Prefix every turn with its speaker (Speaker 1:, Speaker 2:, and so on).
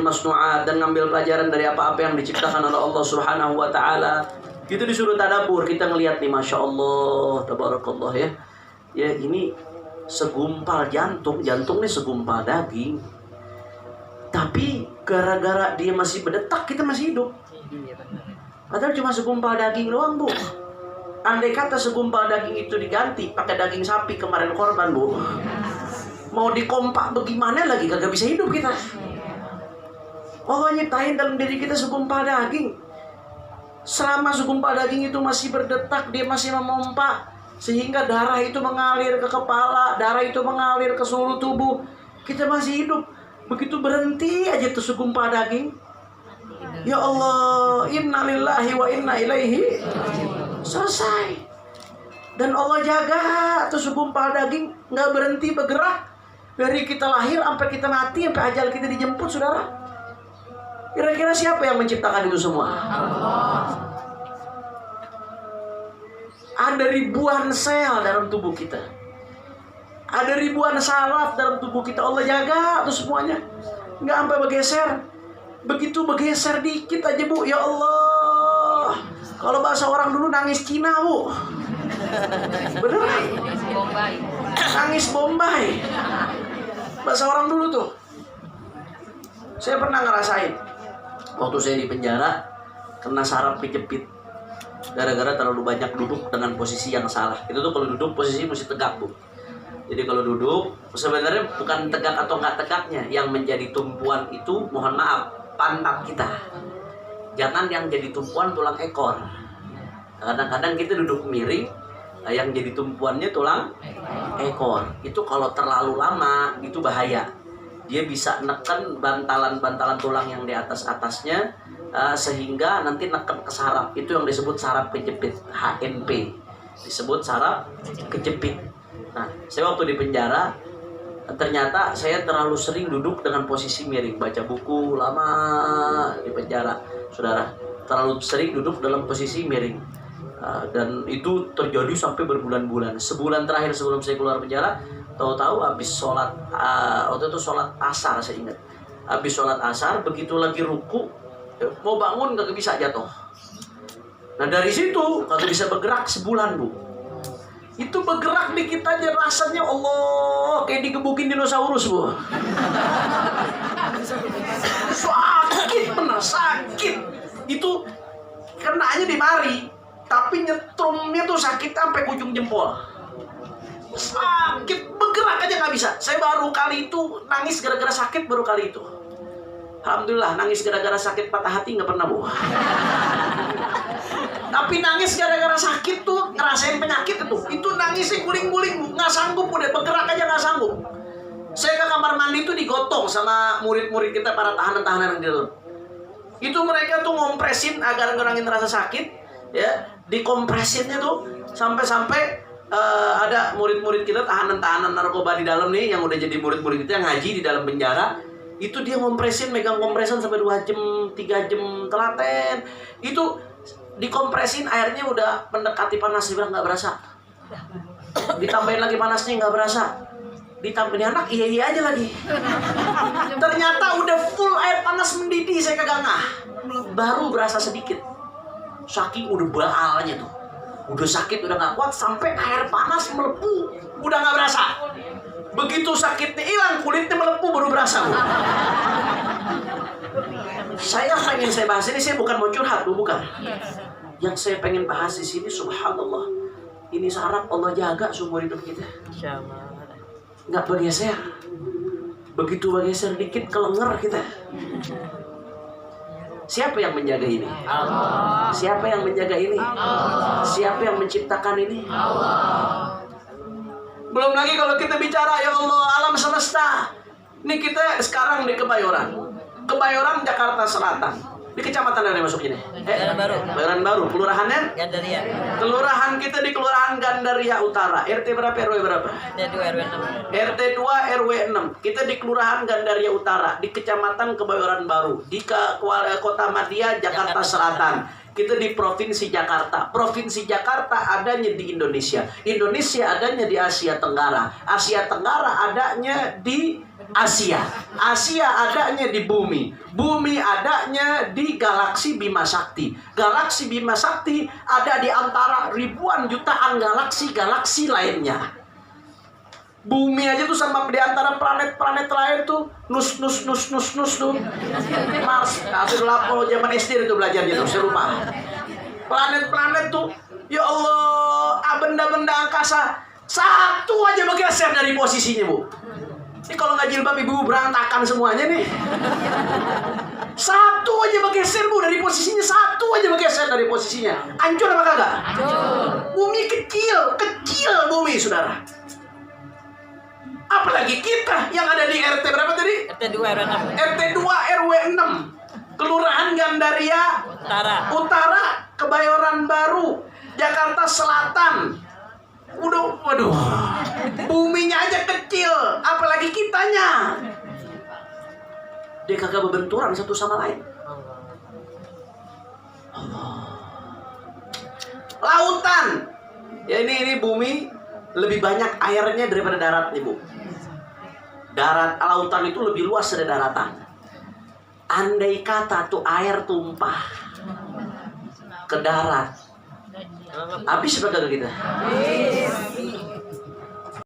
Speaker 1: masnu'at, dan ngambil pelajaran dari apa-apa yang diciptakan oleh Allah Subhanahu wa taala. Itu disuruh tadabbur, kita ngelihat nih, Masya Allah, tabarakallah ya. Ya ini segumpal jantung, jantung nih segumpal daging. Tapi gara-gara dia masih berdetak, kita masih hidup. Padahal cuma segumpal daging doang, Bu. Andai kata segumpal daging itu diganti pakai daging sapi kemarin korban, Bu, mau dikompak bagaimana lagi, kagak bisa hidup kita. Allah nyiptain dalam diri kita segumpal daging. Selama segumpal daging itu masih berdetak, dia masih memompa, sehingga darah itu mengalir ke kepala, darah itu mengalir ke seluruh tubuh, kita masih hidup. Begitu berhenti aja tuh segumpal daging, ya Allah, inna lillahi wa inna ilaihi, selesai. Dan Allah jaga tuh segumpal daging nggak berhenti bergerak dari kita lahir sampai kita mati, sampai ajal kita dijemput, saudara. Kira-kira siapa yang menciptakan itu semua? Allah. Ada ribuan sel dalam tubuh kita, ada ribuan saraf dalam tubuh kita. Allah jaga tuh semuanya, nggak sampai bergeser. Begitu bergeser dikit aja, Bu, ya Allah. Kalau bahasa orang dulu nangis Cina, Bu. Bener? Nangis Bombay. Bahasa orang dulu tuh. Saya pernah ngerasain. Waktu saya di penjara, kena saraf kejepit. Gara-gara terlalu banyak duduk dengan posisi yang salah. Itu tuh kalau duduk posisi mesti tegak, Bu. Jadi kalau duduk, sebenarnya bukan tegak atau nggak tegaknya. Yang menjadi tumpuan itu, mohon maaf, pantat kita. Jangan yang jadi tumpuan tulang ekor. Kadang-kadang kita duduk miring, yang jadi tumpuannya tulang ekor. Itu kalau terlalu lama, itu bahaya. Dia bisa neken bantalan-bantalan tulang yang di atas-atasnya, sehingga nanti neken ke saraf. Itu yang disebut saraf kejepit, HNP. Disebut saraf kejepit. Nah, saya waktu di penjara, ternyata saya terlalu sering duduk dengan posisi miring, baca buku lama di penjara, saudara. Terlalu sering duduk dalam posisi miring, dan itu terjadi sampai berbulan-bulan. Sebulan terakhir sebelum saya keluar penjara, tahu-tahu habis sholat, waktu itu sholat asar, saya ingat. Habis sholat asar, begitu lagi ruku, mau bangun kagak bisa, jatuh. Nah dari situ kagak bisa bergerak sebulan, Bu. Itu bergerak dikit aja rasanya, Allah, kayak digebukin dinosaurus, Bu. Sakit, bener sakit. Itu kenanya di mari, tapi nyetrumnya tuh sakit sampai ujung jempol. Sakit, bergerak aja nggak bisa. Saya baru kali itu nangis gara-gara sakit, baru kali itu. Alhamdulillah, nangis gara-gara sakit patah hati nggak pernah, Bu. Tapi nangis gara-gara sakit tuh, ngerasain penyakit itu nangisnya guling-guling, Bu. Nggak sanggup, udah bergerak aja nggak sanggup. Saya ke kamar mandi tuh digotong sama murid-murid kita, para tahanan-tahanan yang di dalam. Itu mereka tuh ngompresin agar ngurangin rasa sakit, ya. Dikompresinnya tuh sampai-sampai ada murid-murid kita, tahanan-tahanan narkoba di dalam nih, yang udah jadi murid-murid kita yang ngaji di dalam penjara. Itu dia ngompresin, megang kompresan sampai 2 jam, 3 jam telaten. Itu dikompresin, airnya udah mendekati panas, dia bilang nggak berasa. Ditambahin lagi panasnya, nggak berasa. Ditambahin anak, iya aja lagi. Ternyata udah full air panas mendidih, saya kagak ngah. Baru berasa sedikit. Saking udah baalnya tuh, udah sakit, udah nggak kuat, sampai air panas melepuh, udah nggak berasa. Begitu sakitnya hilang, kulitnya melepuh, baru berasa, Bu. Saya bahas ini, saya bukan mau curhat, Bu, bukan. Yang saya pengen bahas di sini, subhanallah, ini saraf Allah jaga seumur hidup kita. Nggak bergeser. Begitu bergeser dikit, kelenger kita. Siapa yang menjaga ini? Allah. Siapa yang menjaga ini? Allah. Siapa yang menciptakan ini? Allah. Belum lagi kalau kita bicara, ya Allah, alam semesta. Ini kita sekarang di Kebayoran, Jakarta Selatan. Di kecamatan mana masuk ini? Kebayoran Baru. Kelurahannya? Gandaria. Kelurahan kita di Kelurahan Gandaria Utara. RT berapa, RW berapa? RT 2 RW 6. RT 2 RW 6. Kita di Kelurahan Gandaria Utara, di Kecamatan Kebayoran Baru, di Kota Madia, Jakarta Selatan. Kita di Provinsi Jakarta. Provinsi Jakarta adanya di Indonesia. Indonesia adanya di Asia Tenggara. Asia Tenggara adanya di Asia. Asia adanya di bumi. Bumi adanya di galaksi Bima Sakti. Galaksi Bima Sakti ada di antara ribuan jutaan galaksi-galaksi lainnya. Bumi aja tuh sama di antara planet-planet lain tuh nus tuh. Mars, asal lapo zaman SD itu belajar gitu, saya lupa. Planet-planet tuh, ya Allah, benda-benda angkasa satu aja bergeser dari posisinya, Bu. Ini kalau nggak jilbab ibu berantakan semuanya nih. Satu aja bergeser, Bu, dari posisinya. Satu aja bergeser dari posisinya. Hancur apa kagak? Hancur. Bumi kecil bumi, saudara. Apalagi kita yang ada di RT berapa tadi?
Speaker 2: RT 2 RW 6.
Speaker 1: RT 2 RW 6. Kelurahan Gandaria Utara, Kebayoran Baru, Jakarta Selatan. Waduh. Buminya aja kecil, apalagi kitanya. Dia kagak berbenturan satu sama lain. Lautan. Ya ini bumi lebih banyak airnya daripada darat nih, Bu. Lautan itu lebih luas dari daratan. Andai kata tuh air tumpah ke darat, habis apa kagak kita?